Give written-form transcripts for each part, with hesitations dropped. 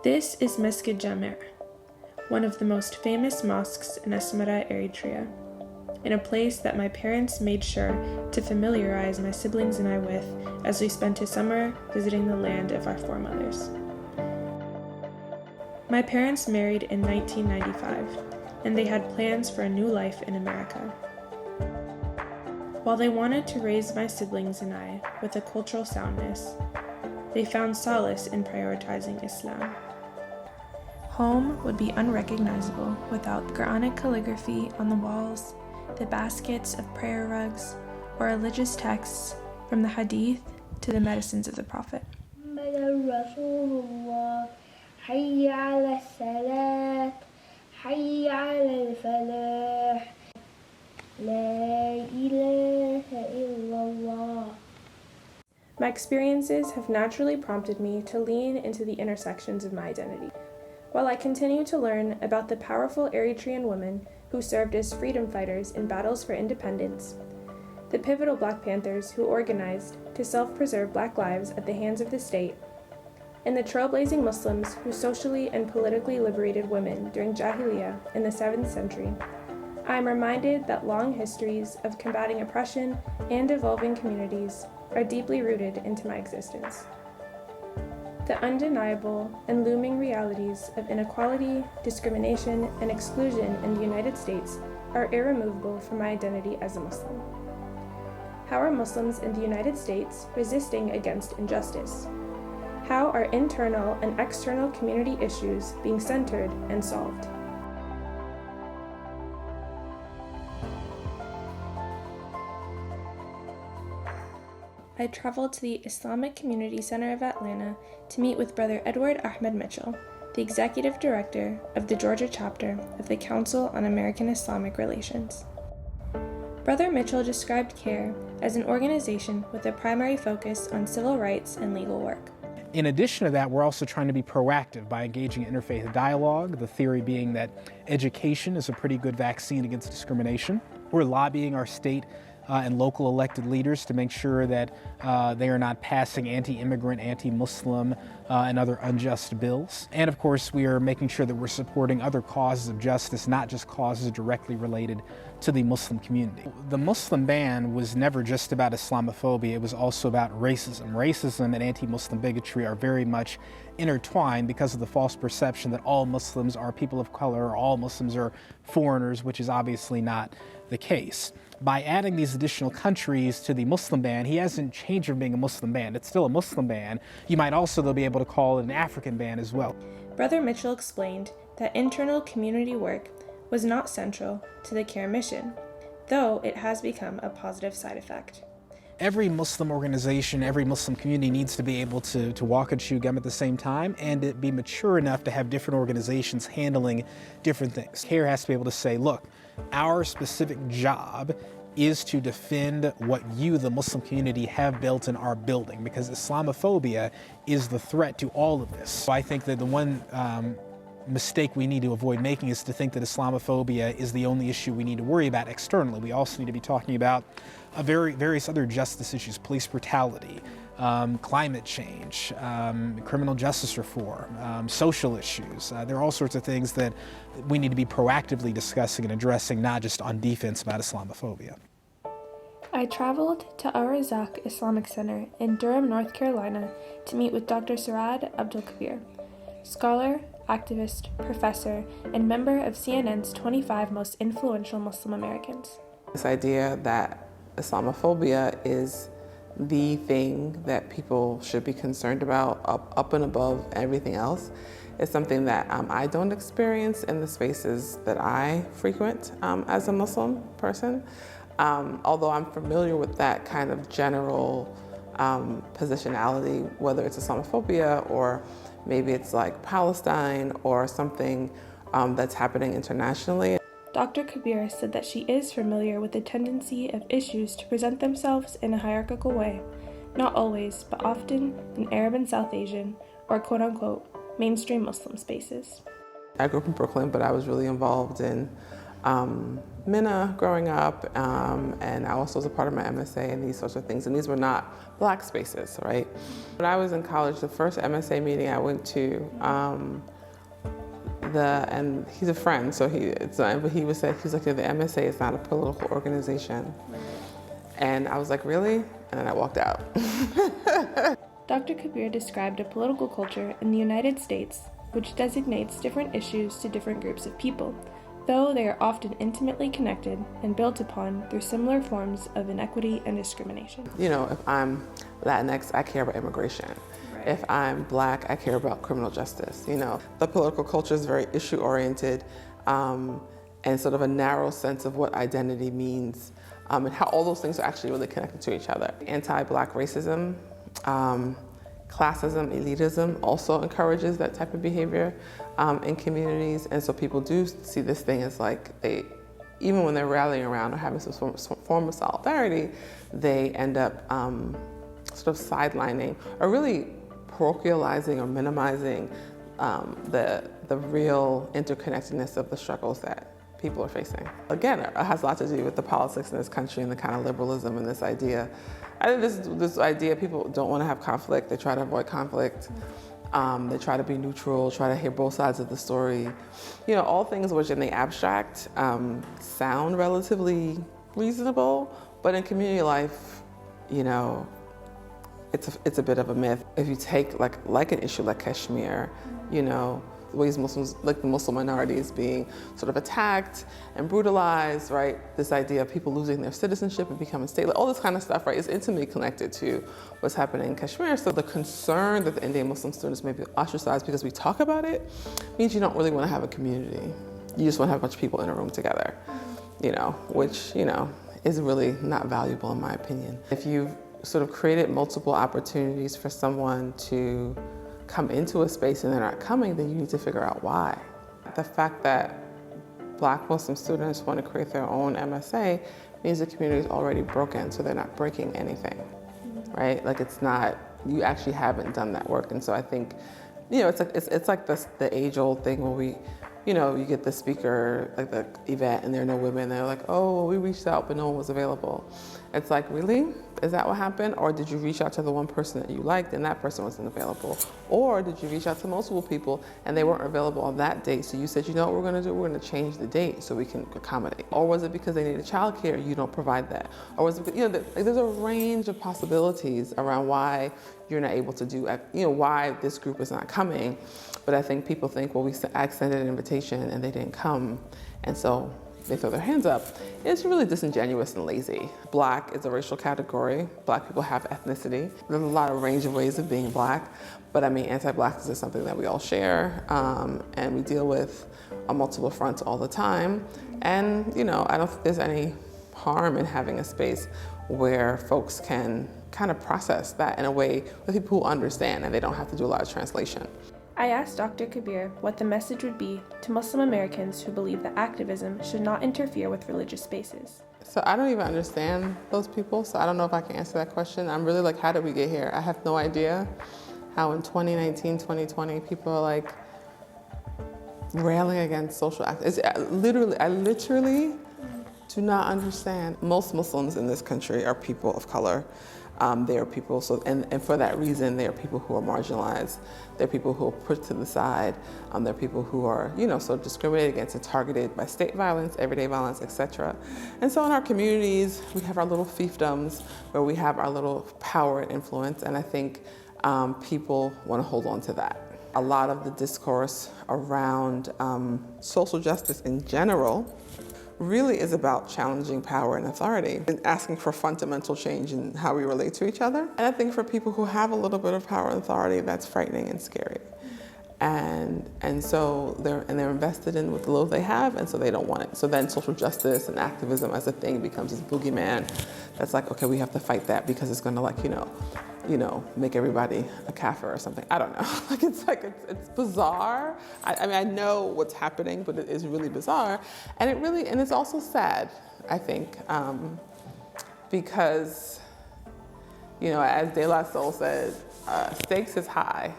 This is Mesgid Jamer, one of the most famous mosques in Asmara, Eritrea, in a place that my parents made sure to familiarize my siblings and I with as we spent a summer visiting the land of our foremothers. My parents married in 1995, and they had plans for a new life in America. While they wanted to raise my siblings and I with a cultural soundness, they found solace in prioritizing Islam. Home would be unrecognizable without Quranic calligraphy on the walls, the baskets of prayer rugs, or religious texts from the Hadith to the medicines of the Prophet. My experiences have naturally prompted me to lean into the intersections of my identity. While I continue to learn about the powerful Eritrean women who served as freedom fighters in battles for independence, the pivotal Black Panthers who organized to self-preserve Black lives at the hands of the state, and the trailblazing Muslims who socially and politically liberated women during Jahiliyyah in the 7th century, I am reminded that long histories of combating oppression and evolving communities are deeply rooted into my existence. The undeniable and looming realities of inequality, discrimination, and exclusion in the United States are irremovable from my identity as a Muslim. How are Muslims in the United States resisting against injustice? How are internal and external community issues being centered and solved? I traveled to the Islamic Community Center of Atlanta to meet with Brother Edward Ahmed Mitchell, the Executive Director of the Georgia chapter of the Council on American Islamic Relations. Brother Mitchell described CARE as an organization with a primary focus on civil rights and legal work. In addition to that, we're also trying to be proactive by engaging in interfaith dialogue, the theory being that education is a pretty good vaccine against discrimination. We're lobbying our state and local elected leaders to make sure that they are not passing anti-immigrant, anti-Muslim, and other unjust bills. And of course, we are making sure that we're supporting other causes of justice, not just causes directly related to the Muslim community. The Muslim ban was never just about Islamophobia, it was also about racism. Racism and anti-Muslim bigotry are very much intertwined because of the false perception that all Muslims are people of color or all Muslims are foreigners, which is obviously not the case. By adding these additional countries to the Muslim ban, he hasn't changed from being a Muslim ban. It's still a Muslim ban. You might also, though, be able to call it an African ban as well. Brother Mitchell explained that internal community work was not central to the CARE mission, though it has become a positive side effect. Every Muslim organization, every Muslim community needs to be able to walk and chew gum at the same time and to be mature enough to have different organizations handling different things. CARE has to be able to say, look, our specific job is to defend what you, the Muslim community, have built and are building, because Islamophobia is the threat to all of this. So I think that the one mistake we need to avoid making is to think that Islamophobia is the only issue we need to worry about externally. We also need to be talking about various other justice issues, police brutality, climate change, criminal justice reform, social issues. There are all sorts of things that we need to be proactively discussing and addressing, not just on defense about Islamophobia. I traveled to Al-Razak Islamic Center in Durham, North Carolina to meet with Dr. Surad Abdul Kabir, scholar, activist, professor, and member of CNN's 25 most influential Muslim Americans. This idea that Islamophobia is the thing that people should be concerned about up and above everything else is something that I don't experience in the spaces that I frequent as a Muslim person. Although I'm familiar with that kind of general positionality, whether it's Islamophobia or maybe it's like Palestine or something that's happening internationally. Dr. Kabir said that she is familiar with the tendency of issues to present themselves in a hierarchical way, not always, but often in Arab and South Asian, or quote-unquote, mainstream Muslim spaces. I grew up in Brooklyn, but I was really involved in MINA growing up, and I also was a part of my MSA and these sorts of things, and these were not Black spaces, right? When I was in college, the first MSA meeting I went to, and he's a friend, so but he was like, the MSA is not a political organization. And I was like, really? And then I walked out. Dr. Kabir described a political culture in the United States which designates different issues to different groups of people, though they are often intimately connected and built upon through similar forms of inequity and discrimination. You know, if I'm Latinx, I care about immigration. Right. If I'm Black, I care about criminal justice. You know, the political culture is very issue-oriented and sort of a narrow sense of what identity means and how all those things are actually really connected to each other. Anti-Black racism, classism, elitism also encourages that type of behavior in communities, and so people do see this thing as like even when they're rallying around or having some form of solidarity, they end up sort of sidelining or really parochializing or minimizing the real interconnectedness of the struggles that people are facing. Again, it has a lot to do with the politics in this country and the kind of liberalism and this idea. I think this idea, people don't want to have conflict, they try to avoid conflict. They try to be neutral, try to hear both sides of the story. You know, all things which in the abstract sound relatively reasonable, but in community life, you know, it's a bit of a myth. If you take like an issue like Kashmir, you know, ways Muslims, like the Muslim minority is being sort of attacked and brutalized, right? This idea of people losing their citizenship and becoming stateless, all this kind of stuff, right, is intimately connected to what's happening in Kashmir. So the concern that the Indian Muslim students may be ostracized because we talk about it means you don't really want to have a community. You just want to have a bunch of people in a room together, you know, which, you know, is really not valuable in my opinion. If you've sort of created multiple opportunities for someone to come into a space and they're not coming, then you need to figure out why. The fact that Black Muslim students want to create their own MSA means the community is already broken, so they're not breaking anything, right? Like it's not, you actually haven't done that work. And so I think, you know, it's like the age-old thing where we, you know, you get the speaker, like the event, and there are no women, and they're like, oh, well, we reached out, but no one was available. It's like, really? Is that what happened? Or did you reach out to the one person that you liked and that person wasn't available? Or did you reach out to multiple people and they weren't available on that date? So you said, you know what we're gonna do? We're gonna change the date so we can accommodate. Or was it because they needed childcare, you don't provide that? Or was it, you know, there's a range of possibilities around why you're not able to do, you know, why this group is not coming. But I think people think, well, I extended an invitation and they didn't come. And so they throw their hands up. It's really disingenuous and lazy. Black is a racial category. Black people have ethnicity. There's a lot of range of ways of being Black, but I mean, anti-Blackness is something that we all share, and we deal with on multiple fronts all the time. And, you know, I don't think there's any harm in having a space where folks can kind of process that in a way with people who understand and they don't have to do a lot of translation. I asked Dr. Kabir what the message would be to Muslim Americans who believe that activism should not interfere with religious spaces. So I don't even understand those people, so I don't know if I can answer that question. I'm really like, how did we get here? I have no idea how in 2019, 2020, people are like railing against social activism. I literally do not understand. Most Muslims in this country are people of color. They are people, and for that reason, they are people who are marginalized. They're people who are put to the side. They're people who are, you know, sort of discriminated against and targeted by state violence, everyday violence, etc. And so in our communities, we have our little fiefdoms where we have our little power and influence, and I think people want to hold on to that. A lot of the discourse around social justice in general really is about challenging power and authority and asking for fundamental change in how we relate to each other. And I think for people who have a little bit of power and authority, that's frightening and scary. And so they're invested in what the little they have, and so they don't want it. So then social justice and activism as a thing becomes this boogeyman that's like, okay, we have to fight that because it's gonna, like, you know, make everybody a kafir or something. I don't know. It's bizarre. I mean, I know what's happening, but it is really bizarre. And it's also sad, I think, because, you know, as De La Soul said, stakes is high.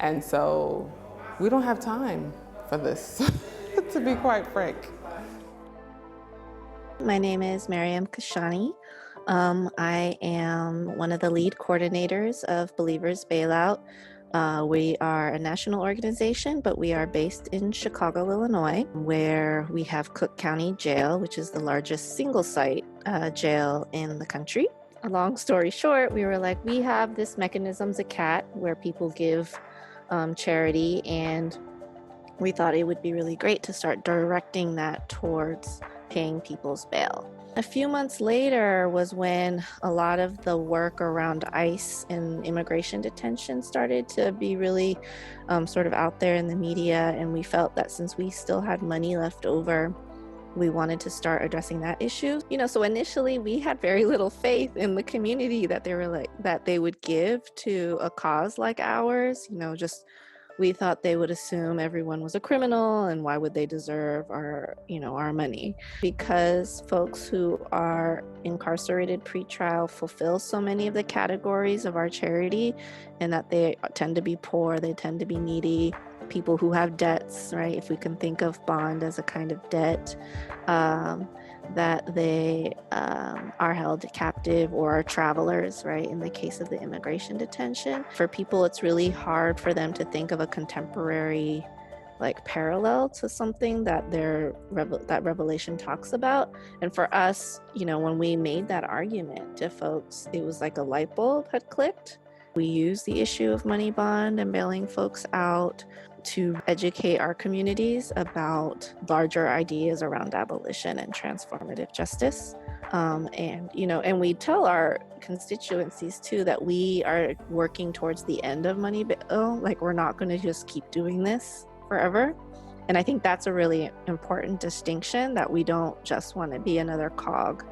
And so we don't have time for this, to be quite frank. My name is Mariam Kashani. I am one of the lead coordinators of Believers Bailout. We are a national organization, but we are based in Chicago, Illinois, where we have Cook County Jail, which is the largest single site jail in the country. A long story short, we were like, we have this mechanisms a cat where people give charity, and we thought it would be really great to start directing that towards paying people's bail. A few months later was when a lot of the work around ICE and immigration detention started to be really sort of out there in the media, and we felt that since we still had money left over, we wanted to start addressing that issue. So initially we had very little faith in the community that they would give to a cause like ours. We thought they would assume everyone was a criminal, and why would they deserve our money? Because folks who are incarcerated pretrial fulfill so many of the categories of our charity, and that they tend to be poor, they tend to be needy, people who have debts, right? If we can think of bond as a kind of debt, that they are held captive or are travelers, right? In the case of the immigration detention, for people, it's really hard for them to think of a contemporary parallel to something that that Revelation talks about. And for us, when we made that argument to folks, it was like a light bulb had clicked. We use the issue of money bond and bailing folks out to educate our communities about larger ideas around abolition and transformative justice. And we tell our constituencies too that we are working towards the end of money bail. We're not going to just keep doing this forever. And I think that's a really important distinction, that we don't just want to be another cog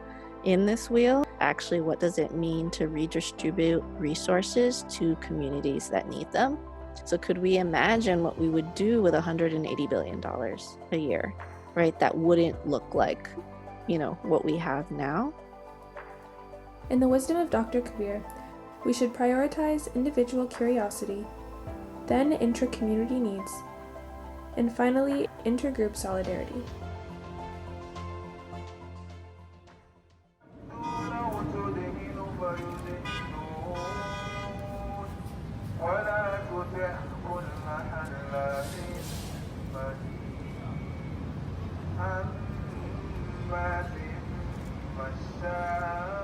in this wheel. Actually, what does it mean to redistribute resources to communities that need them? So could we imagine what we would do with $180 billion a year, right? That wouldn't look like, what we have now. In the wisdom of Dr. Kabir, we should prioritize individual curiosity, then intra-community needs, and finally, intergroup solidarity. عما في المشاء